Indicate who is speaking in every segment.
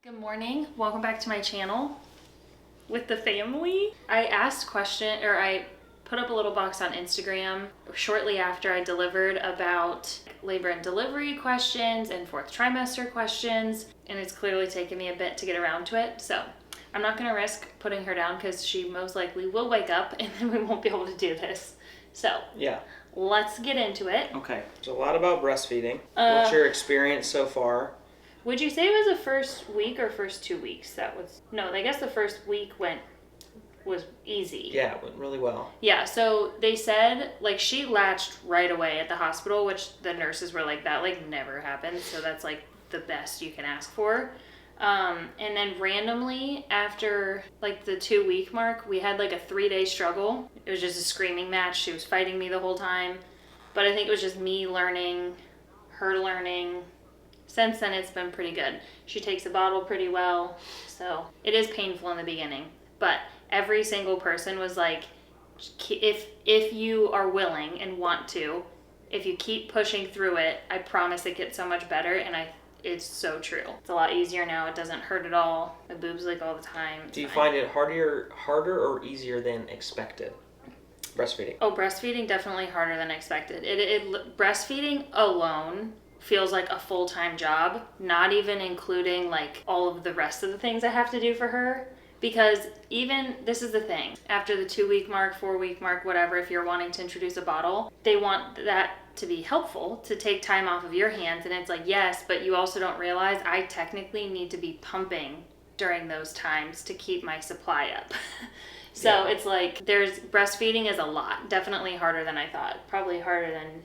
Speaker 1: Good morning, welcome back to my channel with the family. I put up a little box on Instagram shortly after I delivered about labor and delivery questions and fourth trimester questions, and it's clearly taken me a bit to get around to it. So I'm not gonna risk putting her down because she most likely will wake up and then we won't be able to do this. So yeah, let's get into it.
Speaker 2: Okay, there's a lot about breastfeeding. What's your experience so far?
Speaker 1: Would you say it was the first week or first 2 weeks? I guess the first week was easy.
Speaker 2: Yeah, it went really well.
Speaker 1: Yeah, so they said, like, she latched right away at the hospital, which the nurses were like, that, like, never happened. So that's, like, the best you can ask for. And then randomly, after, like, the 2 week mark, we had, like, a 3-day struggle. It was just a screaming match. She was fighting me the whole time. But I think it was just me learning, her learning. Since then, it's been pretty good. She takes a bottle pretty well, so it is painful in the beginning. But every single person was like, if you are willing and want to, if you keep pushing through it, I promise it gets so much better, and it's so true. It's a lot easier now. It doesn't hurt at all. My boobs like all the time.
Speaker 2: Do you find it harder or easier than expected? Breastfeeding.
Speaker 1: Oh, breastfeeding definitely harder than expected. Breastfeeding alone feels like a full-time job, not even including like all of the rest of the things I have to do for her. Because even, this is the thing, after the 2 week mark, 4 week mark, whatever, if you're wanting to introduce a bottle, they want that to be helpful, to take time off of your hands. And it's like, yes, but you also don't realize I technically need to be pumping during those times to keep my supply up. So It's like, breastfeeding is a lot, definitely harder than I thought, probably harder than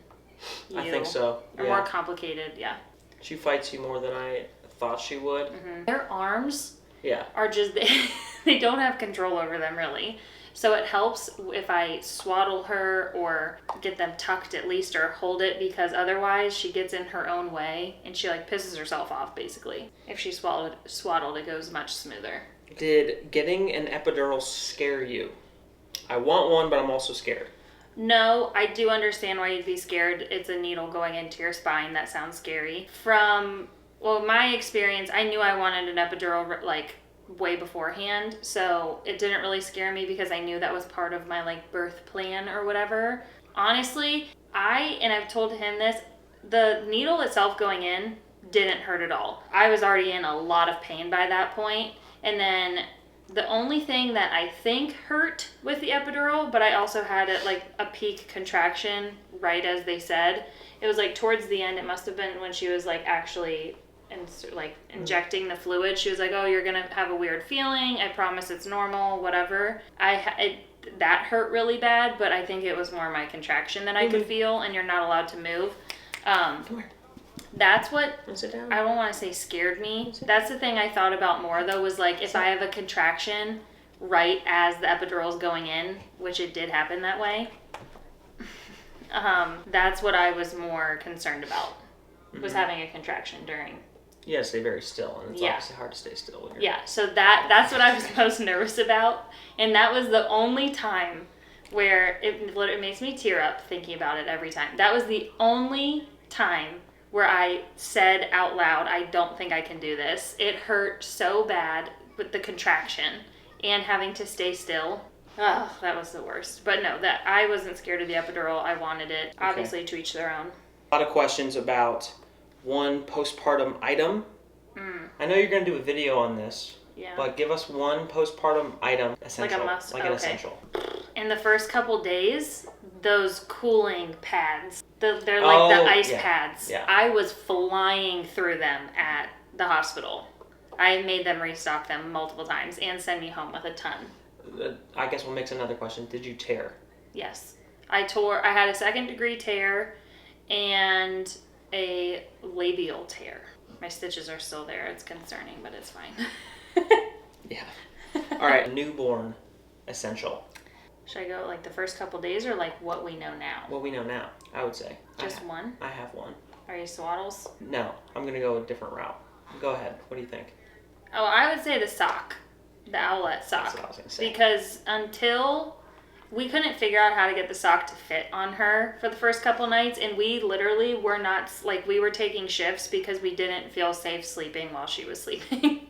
Speaker 1: you.
Speaker 2: I think so.
Speaker 1: Or more complicated, yeah.
Speaker 2: She fights you more than I thought she would.
Speaker 1: Mm-hmm. Their arms are just, they don't have control over them really. So it helps if I swaddle her or get them tucked at least, or hold it, because otherwise she gets in her own way and she like pisses herself off basically. If she's swaddled, it goes much smoother.
Speaker 2: Did getting an epidural scare you? I want one, but I'm also scared.
Speaker 1: No, I do understand why you'd be scared. It's a needle going into your spine. That sounds scary. From my experience, I knew I wanted an epidural like way beforehand, so it didn't really scare me because I knew that was part of my like birth plan or whatever. Honestly, I've told him this, the needle itself going in didn't hurt at all. I was already in a lot of pain by that point, and then the only thing that I think hurt with the epidural, but I also had a peak contraction right as they said. It was like towards the end, it must have been when she was like actually injecting the fluid. She was like, oh, you're gonna have a weird feeling. I promise it's normal, whatever. That hurt really bad, but I think it was more my contraction that I could feel, and you're not allowed to move. Come here. That's what, I don't want to say scared me. That's the thing I thought about more though, was like if I have a contraction right as the epidural's going in, which it did happen that way, that's what I was more concerned about, was having a contraction during.
Speaker 2: Yeah, stay very still, and it's obviously hard to stay still when you're...
Speaker 1: Yeah, so that's what I was most nervous about, and that was the only time where it makes me tear up thinking about it every time. That was the only time where I said out loud, I don't think I can do this. It hurt so bad with the contraction and having to stay still. Oh, that was the worst. But no, that I wasn't scared of the epidural. I wanted it. Okay. Obviously, to each their own.
Speaker 2: A lot of questions about one postpartum item. I know you're going to do a video on this, but give us one postpartum item, essential,
Speaker 1: like a must,
Speaker 2: an essential.
Speaker 1: In the first couple days, those cooling pads, they're like the ice pads. Yeah. I was flying through them at the hospital. I made them restock them multiple times and send me home with a ton.
Speaker 2: I guess we'll mix another question. Did you tear?
Speaker 1: Yes. I had a 2nd degree tear and a labial tear. My stitches are still there. It's concerning, but it's fine.
Speaker 2: Yeah. All right, newborn essential.
Speaker 1: Should I go like the first couple days or like what we know now?
Speaker 2: What we know now, I would say.
Speaker 1: Just one?
Speaker 2: I have one.
Speaker 1: Are you swaddles?
Speaker 2: No, I'm going to go a different route. Go ahead. What do you think?
Speaker 1: Oh, I would say the sock. The owlet sock.
Speaker 2: That's what I was going to say.
Speaker 1: Because until we couldn't figure out how to get the sock to fit on her for the first couple nights, and we literally were not, like, we were taking shifts because we didn't feel safe sleeping while she was sleeping.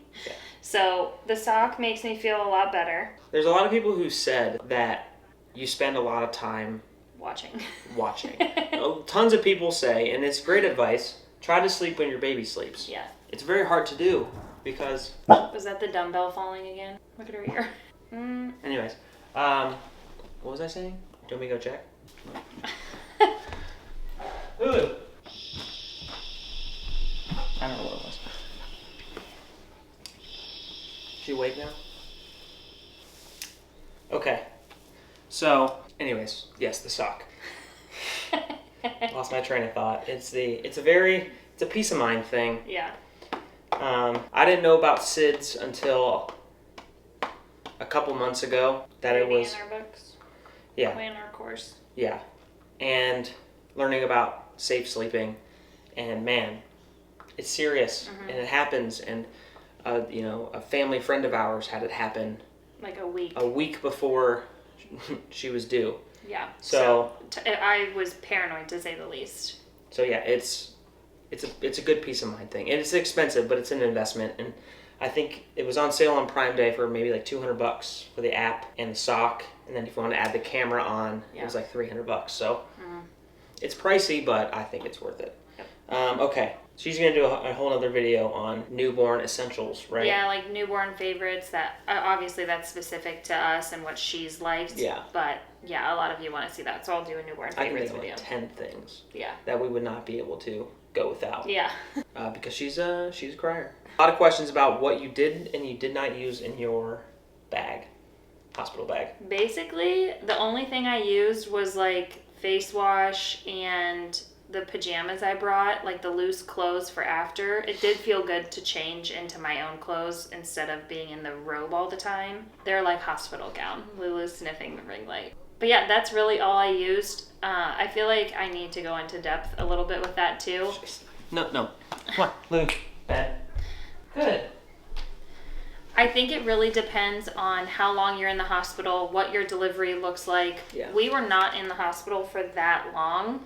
Speaker 1: So the sock makes me feel a lot better.
Speaker 2: There's a lot of people who said that you spend a lot of time
Speaker 1: watching.
Speaker 2: Tons of people say, and it's great advice, try to sleep when your baby sleeps.
Speaker 1: Yeah.
Speaker 2: It's very hard to do because...
Speaker 1: Was that the dumbbell falling again? Look at her ear.
Speaker 2: Anyways, what was I saying? Do you want me to go check? Lulu. I don't know what it was. She awake now? Okay. So, anyways, yes, the sock. Lost my train of thought. It's a peace of mind thing.
Speaker 1: Yeah.
Speaker 2: I didn't know about SIDS until a couple months ago. That it was
Speaker 1: in our books.
Speaker 2: Yeah.
Speaker 1: In our course.
Speaker 2: Yeah. And learning about safe sleeping, and man, it's serious, and it happens. And a family friend of ours had it happen
Speaker 1: like a week
Speaker 2: before she was due.
Speaker 1: Yeah.
Speaker 2: So
Speaker 1: I was paranoid, to say the least.
Speaker 2: So yeah, it's a good peace of mind thing, and it's expensive, but it's an investment. And I think it was on sale on Prime Day for maybe like $200 for the app and the sock, and then if you want to add the camera on, it was like $300. So it's pricey, but I think it's worth it. Yep. Okay, she's gonna do a whole other video on newborn essentials, right?
Speaker 1: Yeah, like newborn favorites. That obviously that's specific to us and what she's liked.
Speaker 2: Yeah. But
Speaker 1: yeah, a lot of you want to see that, so I'll do a newborn favorites video.
Speaker 2: I can think of like 10 things.
Speaker 1: Yeah.
Speaker 2: That we would not be able to go without.
Speaker 1: Yeah.
Speaker 2: Because she's a crier. A lot of questions about what you did and you did not use in your bag, hospital bag.
Speaker 1: Basically, the only thing I used was like face wash and the pajamas I brought, like the loose clothes for after. It did feel good to change into my own clothes instead of being in the robe all the time. They're like hospital gown. Lulu's sniffing the ring light. But yeah, that's really all I used. I feel like I need to go into depth a little bit with that too.
Speaker 2: No. Come on, Lulu. Bed. Good.
Speaker 1: I think it really depends on how long you're in the hospital, what your delivery looks like.
Speaker 2: Yeah.
Speaker 1: We were not in the hospital for that long.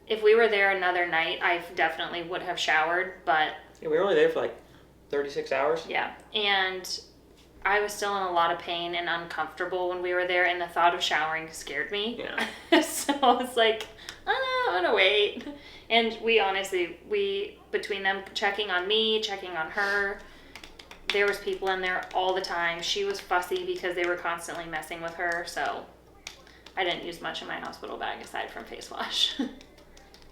Speaker 1: If we were there another night, I definitely would have showered, but...
Speaker 2: Yeah, we were only there for like 36 hours.
Speaker 1: Yeah, and I was still in a lot of pain and uncomfortable when we were there, and the thought of showering scared me.
Speaker 2: Yeah.
Speaker 1: So I was like, oh, I'm gonna wait. And we between them checking on me, checking on her, there was people in there all the time. She was fussy because they were constantly messing with her, so I didn't use much in my hospital bag aside from face wash.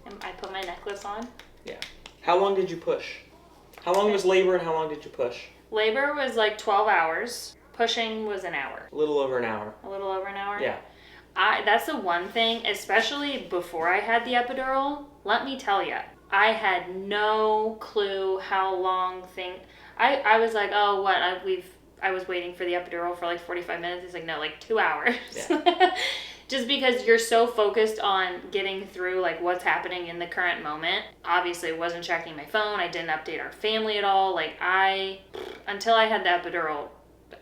Speaker 1: And I put my necklace on.
Speaker 2: Yeah. How long did you push? How long was labor and how long did you push?
Speaker 1: Labor was like 12 hours. Pushing was an hour.
Speaker 2: A little over an hour.
Speaker 1: A little over an hour?
Speaker 2: Yeah.
Speaker 1: That's the one thing, especially before I had the epidural, let me tell you, I had no clue how long I was like, oh, what, I was waiting for the epidural for like 45 minutes. It's like, no, like 2 hours. Yeah. Just because you're so focused on getting through like what's happening in the current moment. Obviously, I wasn't checking my phone. I didn't update our family at all. Like until I had the epidural,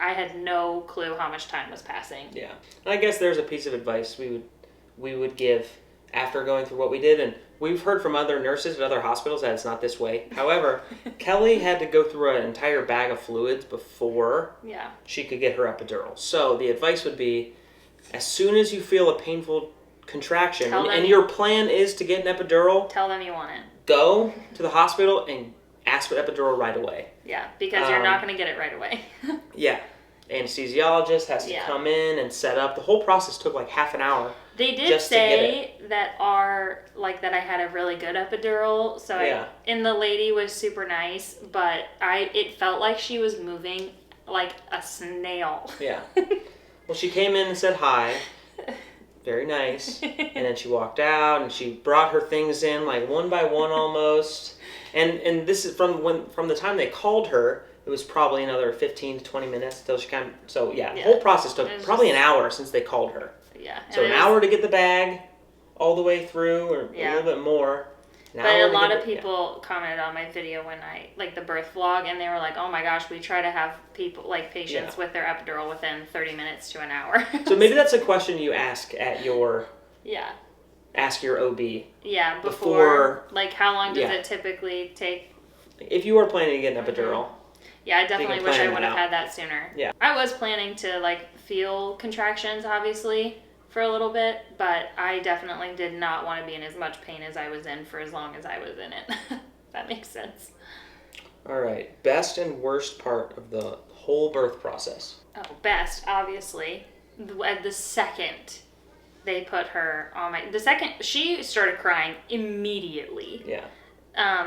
Speaker 1: I had no clue how much time was passing.
Speaker 2: Yeah. And I guess there's a piece of advice we would give after going through what we did. And we've heard from other nurses at other hospitals that it's not this way. However, Kelly had to go through an entire bag of fluids before she could get her epidural. So the advice would be, as soon as you feel a painful contraction and your plan is to get an epidural,
Speaker 1: tell them you want it.
Speaker 2: Go to the hospital and ask for epidural right away.
Speaker 1: Yeah, because you're not going to get it right away.
Speaker 2: Yeah. Anesthesiologist has to come in and set up. The whole process took like half an hour.
Speaker 1: They did say that I had a really good epidural. So and the lady was super nice, but it felt like she was moving like a snail. Yeah.
Speaker 2: Well, she came in and said hi. Very nice. And then she walked out and she brought her things in like one by one almost. And this is from the time they called her, it was probably another 15 to 20 minutes till she came. So the whole process took probably an hour since they called her. Yeah. So an hour to get the bag all the way through, or a little bit more.
Speaker 1: But a lot of people commented on my video when the birth vlog, and they were like, oh my gosh, we try to have people, patients with their epidural within 30 minutes to an hour.
Speaker 2: So maybe that's a question you ask at your... Ask your OB.
Speaker 1: Yeah, before how long does it typically take?
Speaker 2: If you are planning to get an epidural.
Speaker 1: Yeah, I definitely wish I would have
Speaker 2: out.
Speaker 1: had that sooner.
Speaker 2: Yeah.
Speaker 1: I was planning to like feel contractions, obviously, for a little bit, but I definitely did not want to be in as much pain as I was in for as long as I was in it. That makes sense.
Speaker 2: All right. Best and worst part of the whole birth process.
Speaker 1: Oh, best, obviously. The second they put her on the second, she started crying immediately.
Speaker 2: Yeah.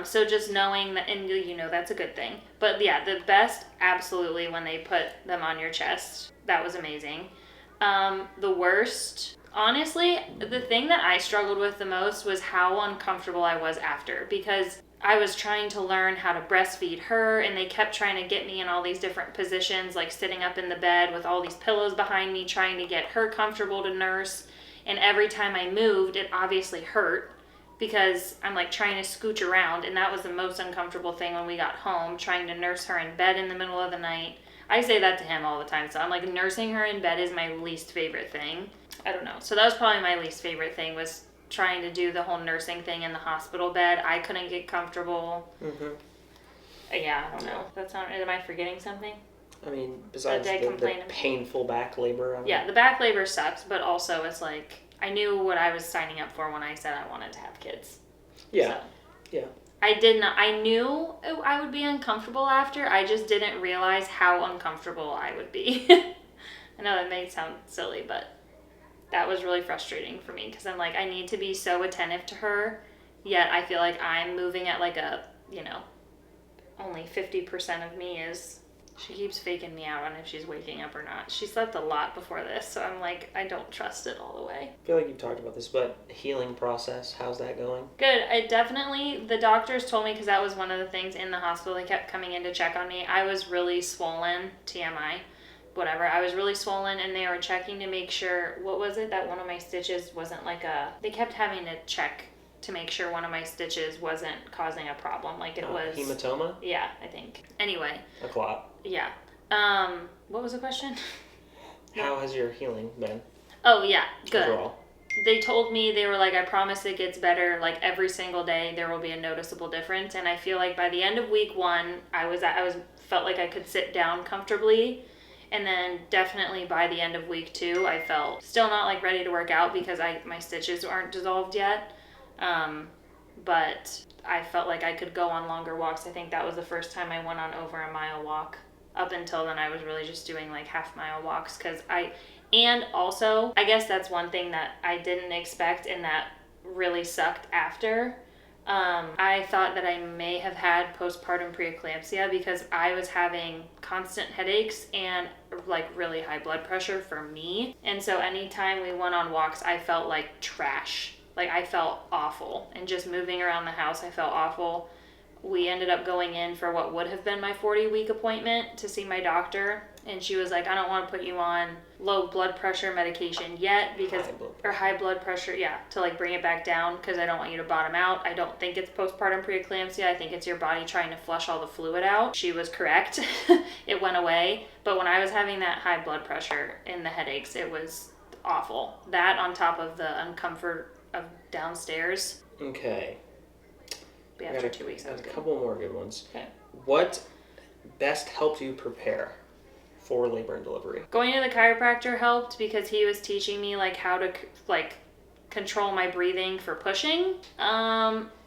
Speaker 1: So just knowing that, and you know, that's a good thing. But yeah, the best, absolutely, when they put them on your chest. That was amazing. The worst, honestly, the thing that I struggled with the most was how uncomfortable I was after, because I was trying to learn how to breastfeed her, and they kept trying to get me in all these different positions, like sitting up in the bed with all these pillows behind me, trying to get her comfortable to nurse. And every time I moved, it obviously hurt, because I'm like trying to scooch around, and that was the most uncomfortable thing when we got home, trying to nurse her in bed in the middle of the night. I say that to him all the time, so I'm like, nursing her in bed is my least favorite thing. I don't know. So that was probably my least favorite thing, was trying to do the whole nursing thing in the hospital bed. I couldn't get comfortable.
Speaker 2: Mm-hmm.
Speaker 1: Yeah, I don't know. That's not, am I forgetting something?
Speaker 2: I mean, besides the painful back labor.
Speaker 1: Yeah, the back labor sucks, but also it's like, I knew what I was signing up for when I said I wanted to have kids.
Speaker 2: Yeah.
Speaker 1: So,
Speaker 2: yeah.
Speaker 1: I knew I would be uncomfortable after. I just didn't realize how uncomfortable I would be. I know that may sound silly, but that was really frustrating for me, because I'm like, I need to be so attentive to her, yet I feel like I'm moving at like a, you know, only 50% of me is, she keeps faking me out on if she's waking up or not. She slept a lot before this, so I'm like, I don't trust it all the way.
Speaker 2: I feel like you've talked about this, but healing process, how's that going?
Speaker 1: Good. I definitely, the doctors told me, because that was one of the things in the hospital, they kept coming in to check on me. I was really swollen, TMI, whatever. I was really swollen, and they were checking to make sure, what was it, that one of my stitches wasn't like they kept having to check to make sure one of my stitches wasn't causing a problem. Like it was...
Speaker 2: Hematoma?
Speaker 1: Yeah, I think. Anyway.
Speaker 2: A clot.
Speaker 1: Yeah. What was the question?
Speaker 2: How has your healing been?
Speaker 1: Oh, yeah. Good.
Speaker 2: Overall.
Speaker 1: They told me, they were like, I promise it gets better. Like every single day there will be a noticeable difference. And I feel like by the end of week 1, I felt like I could sit down comfortably. And then definitely by the end of week 2, I felt still not like ready to work out, because my stitches aren't dissolved yet. But I felt like I could go on longer walks. I think that was the first time I went on over a mile walk. Up until then, I was really just doing like half-mile walks, and also, I guess that's one thing that I didn't expect and that really sucked after. I thought that I may have had postpartum preeclampsia, because I was having constant headaches and like really high blood pressure for me. And so anytime we went on walks, I felt like trash. Like I felt awful, and just moving around the house, I felt awful. We ended up going in for what would have been my 40-week appointment to see my doctor. And she was like, I don't want to put you on low blood pressure medication yet, because, or high blood pressure, yeah, to like bring it back down, because I don't want you to bottom out. I don't think it's postpartum preeclampsia. I think it's your body trying to flush all the fluid out. She was correct. It went away. But when I was having that high blood pressure and the headaches, it was awful. That on top of the uncomfort of downstairs.
Speaker 2: Okay.
Speaker 1: But after 2 weeks, I was
Speaker 2: a
Speaker 1: good.
Speaker 2: couple more good ones.
Speaker 1: Okay.
Speaker 2: What best helped you prepare for labor and delivery?
Speaker 1: Going to the chiropractor helped, because he was teaching me like how to like control my breathing for pushing.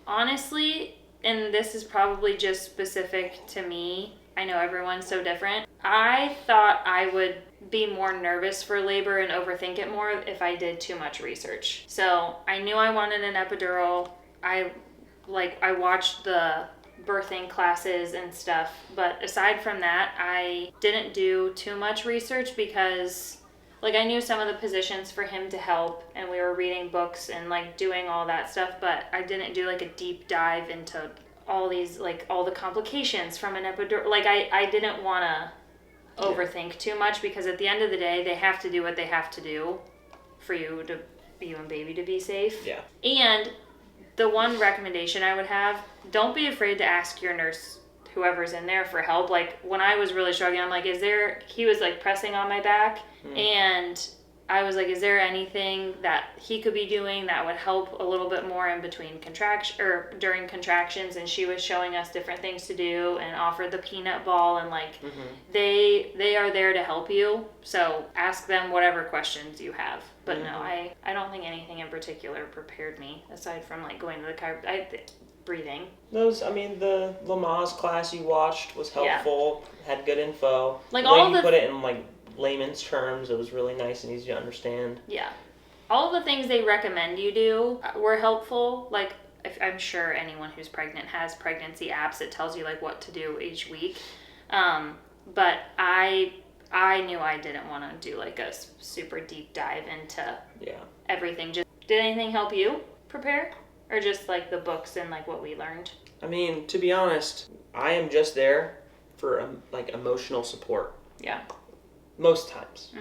Speaker 1: Honestly, and this is probably just specific to me, I know everyone's so different. I thought I would be more nervous for labor and overthink it more if I did too much research. So I knew I wanted an epidural. I watched the birthing classes and stuff, but aside from that, I didn't do too much research, because like I knew some of the positions for him to help, and we were reading books and like doing all that stuff, but I didn't do like a deep dive into all these, like all the complications from an epidural. Like I didn't want to overthink too much, because at the end of the day, they have to do what they have to do for you and baby to be safe. Yeah. And the one recommendation I would have, don't be afraid to ask your nurse, whoever's in there, for help. Like when I was really struggling, I'm like, he was like pressing on my back, and I was like, is there anything that he could be doing that would help a little bit more in between during contractions? And she was showing us different things to do and offered the peanut ball, and like they are there to help you. So ask them whatever questions you have. But no, I don't think anything in particular prepared me aside from like going to the breathing.
Speaker 2: The Lamaze class you watched was helpful. Had good info.
Speaker 1: Like
Speaker 2: the way
Speaker 1: all
Speaker 2: you
Speaker 1: the
Speaker 2: put it in like layman's terms, it was really nice and easy to understand.
Speaker 1: Yeah. All the things they recommend you do were helpful. Like, I'm sure anyone who's pregnant has pregnancy apps that tells you like what to do each week. But I knew I didn't want to do like a super deep dive into everything. Just did anything help you prepare, or just like the books and like what we learned?
Speaker 2: I mean, to be honest, I am just there for like emotional support.
Speaker 1: Yeah.
Speaker 2: Most times.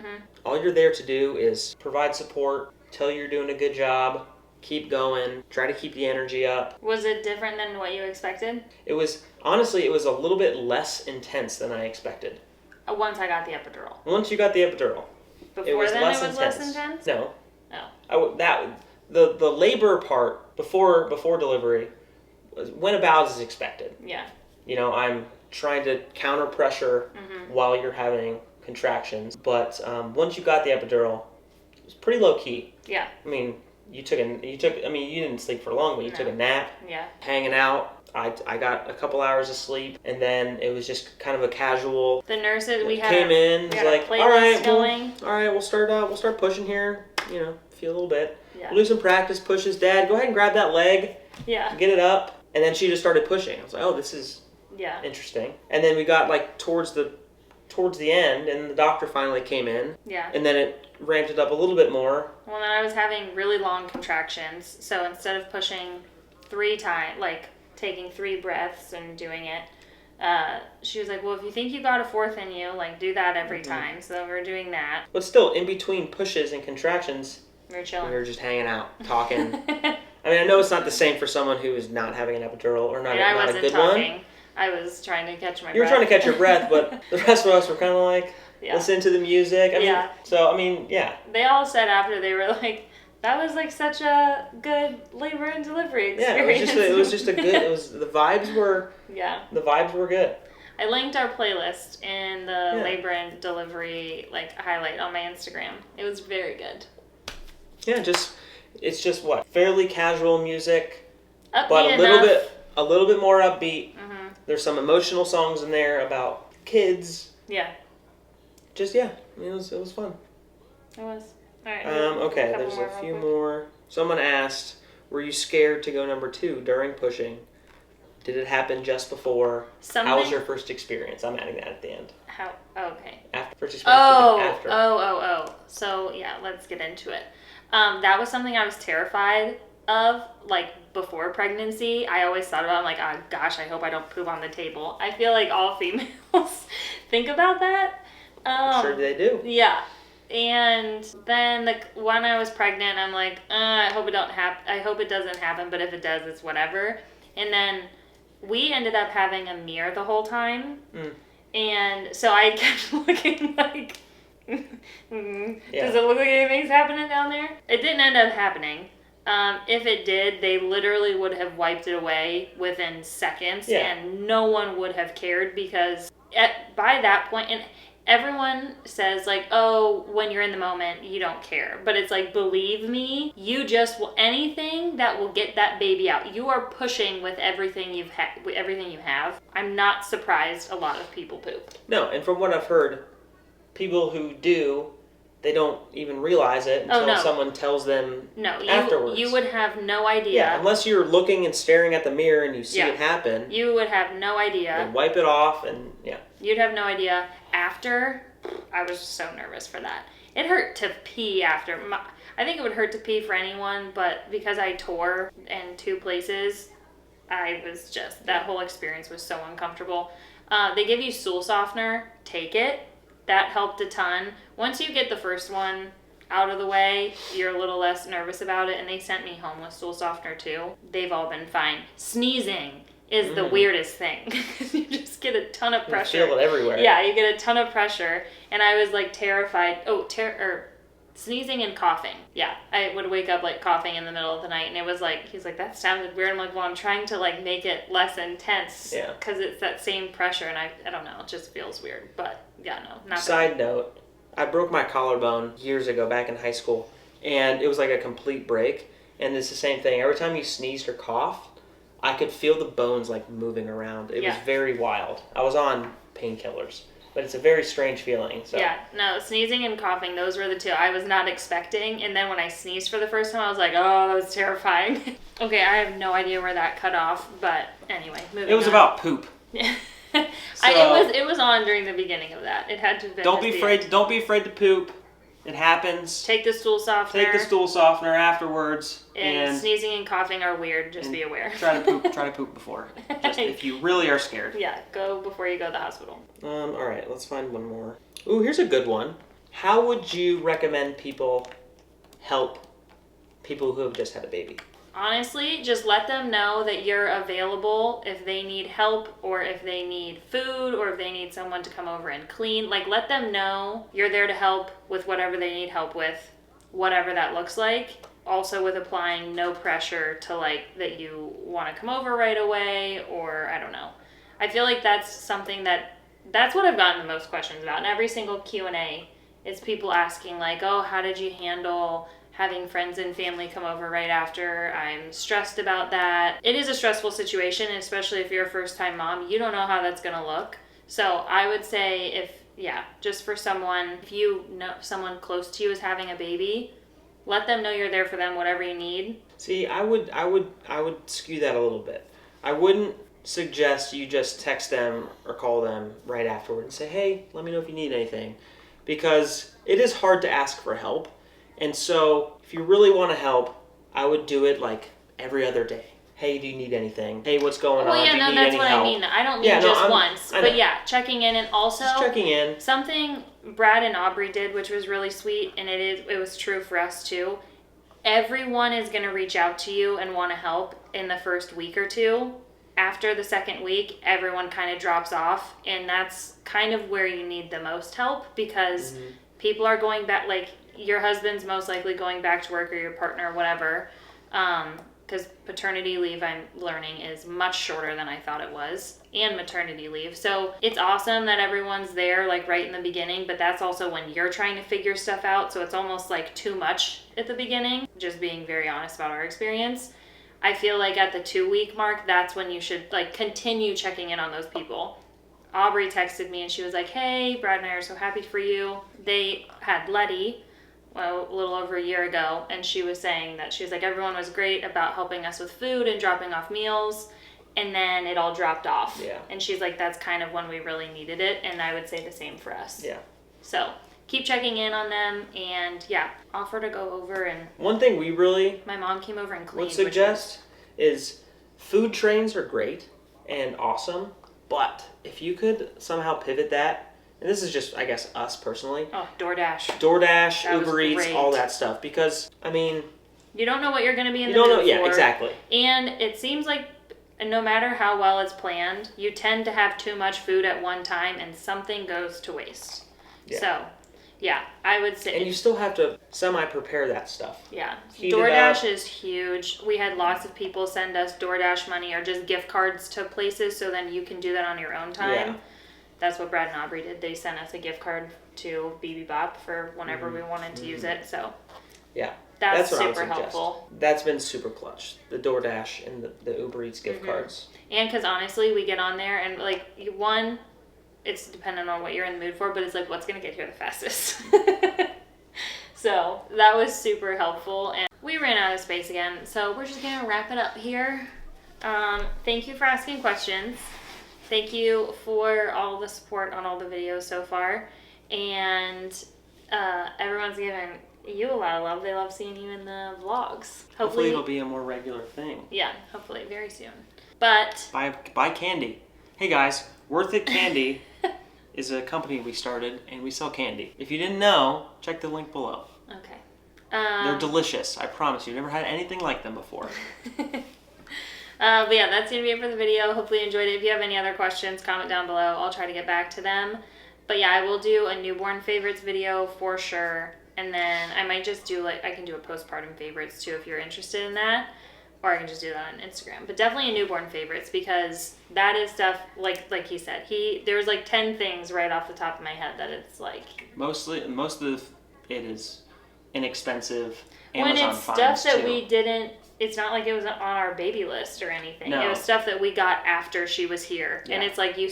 Speaker 2: All you're there to do is provide support, tell you you're doing a good job, keep going, try to keep the energy up.
Speaker 1: Was it different than what you expected?
Speaker 2: It was, honestly, it was a little bit less intense than I expected.
Speaker 1: Once I got the epidural.
Speaker 2: Once you got the epidural.
Speaker 1: Before then it was less intense?
Speaker 2: No.
Speaker 1: Oh.
Speaker 2: The labor part before delivery went about as expected.
Speaker 1: Yeah.
Speaker 2: You know, I'm trying to counter pressure while you're having contractions, but once you got the epidural, it was pretty low key.
Speaker 1: Yeah.
Speaker 2: I mean, you didn't sleep for long, but you took a nap.
Speaker 1: Yeah.
Speaker 2: Hanging out. I got a couple hours of sleep, and then it was just kind of a casual.
Speaker 1: The nurses
Speaker 2: came in, was like, all right,
Speaker 1: going.
Speaker 2: We'll start pushing here. You know, feel a little bit.
Speaker 1: Yeah.
Speaker 2: We'll do some practice pushes. Dad, go ahead and grab that leg.
Speaker 1: Yeah.
Speaker 2: Get it up, and then she just started pushing. I was like, oh, this is interesting. And then we got like towards the end, and the doctor finally came in.
Speaker 1: Yeah.
Speaker 2: And then it ramped it up a little bit more.
Speaker 1: Well, then I was having really long contractions, so instead of pushing 3 times, like taking 3 breaths and doing it, she was like, well, if you think you got a 4th in you, like do that every time. So we were doing that.
Speaker 2: But still, in between pushes and contractions,
Speaker 1: we were chilling.
Speaker 2: We were just hanging out, talking. I mean, I know it's not the same for someone who is not having an epidural or not a good one.
Speaker 1: I was trying to catch my breath.
Speaker 2: You were trying to catch your breath, but the rest of us were kind of like, listening to the music. I mean,
Speaker 1: They all said after, they were like, that was like such a good labor and delivery experience.
Speaker 2: Yeah, it was just a good, the vibes were good.
Speaker 1: I linked our playlist in the labor and delivery like highlight on my Instagram. It was very good.
Speaker 2: Yeah, it's just what? Fairly casual music,
Speaker 1: Upbeat
Speaker 2: but
Speaker 1: enough.
Speaker 2: a little bit more upbeat. There's some emotional songs in there about kids.
Speaker 1: Yeah.
Speaker 2: Just it was fun.
Speaker 1: It was. All right.
Speaker 2: Okay, there's a few more. Someone asked, were you scared to go number 2 during pushing? Did it happen just before? How was your first experience? I'm adding that at the end.
Speaker 1: How? Okay.
Speaker 2: After first experience. After.
Speaker 1: Oh. So yeah, let's get into it. That was something I was terrified of, like before pregnancy. I always thought about, I'm like, oh gosh, I hope I don't poop on the table. I feel like all females think about that.
Speaker 2: Sure they do.
Speaker 1: Yeah. And then when I was pregnant, I'm like, I hope it doesn't happen, but if it does, it's whatever. And then we ended up having a mirror the whole time. And so I kept looking like, does it look like anything's happening down there? It didn't end up happening. If it did, they literally would have wiped it away within seconds, and no one would have cared, because by that point, and everyone says like, oh, when you're in the moment, you don't care. But it's like, believe me, you just will, anything that will get that baby out, you are pushing with everything you have. I'm not surprised a lot of people poop.
Speaker 2: No, and from what I've heard, people who do, they don't even realize it until someone tells them afterwards.
Speaker 1: You would have no idea.
Speaker 2: Yeah, unless you're looking and staring at the mirror and you see it happen.
Speaker 1: You would have no idea.
Speaker 2: They wipe it off and
Speaker 1: You'd have no idea. After, I was so nervous for that. It hurt to pee after. I think it would hurt to pee for anyone, but because I tore in 2 places, I was just, that whole experience was so uncomfortable. They give you stool softener. Take it. That helped a ton. Once you get the first one out of the way, you're a little less nervous about it, and they sent me home with stool softener too. They've all been fine. Sneezing is the weirdest thing. You just get a ton of pressure.
Speaker 2: You feel it everywhere.
Speaker 1: Yeah, you get a ton of pressure, and I was like terrified. Sneezing and coughing. Yeah, I would wake up like coughing in the middle of the night, and it was like, he's like, that sounded weird. I'm like, well, I'm trying to like make it less intense.
Speaker 2: Yeah.
Speaker 1: Because it's that same pressure, and I don't know, it just feels weird. But yeah, no, not
Speaker 2: Side note, I broke my collarbone years ago back in high school, and it was like a complete break. And it's the same thing. Every time you sneezed or coughed, I could feel the bones like moving around. It was very wild. I was on painkillers. But it's a very strange feeling. So.
Speaker 1: Yeah, no, sneezing and coughing, those were the two I was not expecting. And then when I sneezed for the first time, I was like, oh, that was terrifying. Okay, I have no idea where that cut off. But anyway, moving on.
Speaker 2: It was about poop.
Speaker 1: Yeah.
Speaker 2: So,
Speaker 1: it was on during the beginning of that. It had to have been.
Speaker 2: Don't be afraid to poop. It happens.
Speaker 1: Take the stool softener.
Speaker 2: Take the stool softener afterwards.
Speaker 1: And sneezing and coughing are weird. Just be aware.
Speaker 2: Try to poop before. Just if you really are scared.
Speaker 1: Yeah, go before you go to the hospital.
Speaker 2: All right, let's find one more. Ooh, here's a good one. How would you recommend people help people who have just had a baby?
Speaker 1: Honestly, just let them know that you're available if they need help, or if they need food, or if they need someone to come over and clean. Like, let them know you're there to help with whatever they need help with, whatever that looks like. Also with applying no pressure to like that you want to come over right away, or I don't know. I feel like that's something that's what I've gotten the most questions about in every single Q&A. Is people asking like, oh, how did you handle having friends and family come over right after? I'm stressed about that. It is a stressful situation, especially if you're a first-time mom. You don't know how that's going to look. So I would say just for someone, if you know someone close to you is having a baby, let them know you're there for them, whatever you need.
Speaker 2: See, I would skew that a little bit. I wouldn't suggest you just text them or call them right afterward and say, hey, let me know if you need anything. Because it is hard to ask for help. And so, if you really want to help, I would do it like every other day. Hey, do you need anything? Hey, what's going on?
Speaker 1: Well, yeah,
Speaker 2: do you
Speaker 1: no,
Speaker 2: need
Speaker 1: that's
Speaker 2: any
Speaker 1: what
Speaker 2: help?
Speaker 1: I mean. I don't mean just once. But yeah, checking in, and also
Speaker 2: just checking in.
Speaker 1: Something Brad and Aubrey did, which was really sweet, and it was true for us too. Everyone is going to reach out to you and want to help in the first week or two. After the second week, everyone kind of drops off, and that's kind of where you need the most help, because people are going back, like your husband's most likely going back to work, or your partner, or whatever, because paternity leave, I'm learning, is much shorter than I thought it was, and maternity leave. So it's awesome that everyone's there like right in the beginning, but that's also when you're trying to figure stuff out, so it's almost like too much at the beginning. Just being very honest about our experience. I feel like at the 2-week mark, that's when you should like continue checking in on those people. Aubrey texted me and she was like, hey, Brad and I are so happy for you. They had Letty a little over a year ago, and she was saying that she was like, everyone was great about helping us with food and dropping off meals, and then it all dropped off.
Speaker 2: Yeah.
Speaker 1: And she's like, that's kind of when we really needed it, and I would say the same for us.
Speaker 2: Yeah.
Speaker 1: So keep checking in on them, and offer to go over. And
Speaker 2: one thing we really
Speaker 1: my mom came over and cleaned.
Speaker 2: Would suggest is food trains are great and awesome, but if you could somehow pivot that, and this is just, I guess, us personally.
Speaker 1: Oh, DoorDash,
Speaker 2: Uber Eats, all that stuff. Because, I mean,
Speaker 1: you don't know what you're going to be in the
Speaker 2: mood
Speaker 1: for.
Speaker 2: Yeah, exactly.
Speaker 1: And it seems like no matter how well it's planned, you tend to have too much food at one time, and something goes to waste. Yeah. So, yeah, I would say.
Speaker 2: And you still have to semi-prepare that stuff.
Speaker 1: Yeah. DoorDash is huge. We had lots of people send us DoorDash money or just gift cards to places, so then you can do that on your own time. Yeah. That's what Brad and Aubrey did. They sent us a gift card to BB Bop for whenever we wanted to use it. So,
Speaker 2: yeah,
Speaker 1: that's super helpful.
Speaker 2: That's been super clutch. The DoorDash and the Uber Eats gift cards.
Speaker 1: And because honestly, we get on there and like it's dependent on what you're in the mood for, but it's like, what's going to get here the fastest? So that was super helpful. And we ran out of space again, so we're just going to wrap it up here. Thank you for asking questions. Thank you for all the support on all the videos so far. And everyone's given you a lot of love. They love seeing you in the vlogs.
Speaker 2: Hopefully it'll be a more regular thing.
Speaker 1: Yeah, hopefully very soon. But
Speaker 2: buy candy. Hey guys, Worth It Candy is a company we started, and we sell candy. If you didn't know, check the link below.
Speaker 1: Okay.
Speaker 2: They're delicious. I promise you. Never had anything like them before.
Speaker 1: But yeah, that's going to be it for the video. Hopefully you enjoyed it. If you have any other questions, comment down below. I'll try to get back to them. But yeah, I will do a newborn favorites video for sure. And then I might just do like, I can do a postpartum favorites too if you're interested in that. Or I can just do that on Instagram. But definitely a newborn favorites because that is stuff, like he said, there's like 10 things right off the top of my head that it's like.
Speaker 2: Most of it is inexpensive.
Speaker 1: When
Speaker 2: Amazon
Speaker 1: it's stuff that
Speaker 2: too.
Speaker 1: we didn't, it's not like it was on our baby list or anything.
Speaker 2: No.
Speaker 1: It was stuff that we got after she was here.
Speaker 2: Yeah.
Speaker 1: And it's like you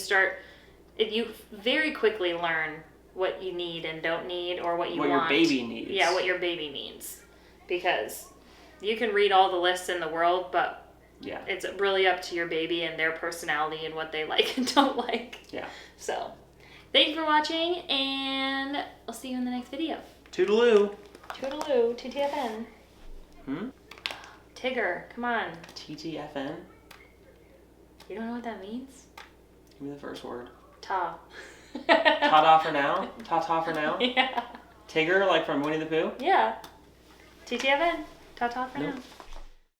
Speaker 1: very quickly learn what you need and don't need or what you want.
Speaker 2: What your baby needs.
Speaker 1: Yeah, what your baby needs. Because you can read all the lists in the world, but
Speaker 2: yeah,
Speaker 1: it's really up to your baby and their personality and what they like and don't like.
Speaker 2: Yeah.
Speaker 1: So, thank you for watching, and I'll see you in the next video.
Speaker 2: Toodaloo.
Speaker 1: Toodaloo. TTFN.
Speaker 2: Hmm?
Speaker 1: Tigger, come on.
Speaker 2: TTFN?
Speaker 1: You don't know what that means?
Speaker 2: Give me the first word.
Speaker 1: Ta.
Speaker 2: Ta-da for now? Ta-ta for now?
Speaker 1: Yeah.
Speaker 2: Tigger, like from Winnie the Pooh?
Speaker 1: Yeah. TTFN. Ta-ta for
Speaker 2: Nope.
Speaker 1: now.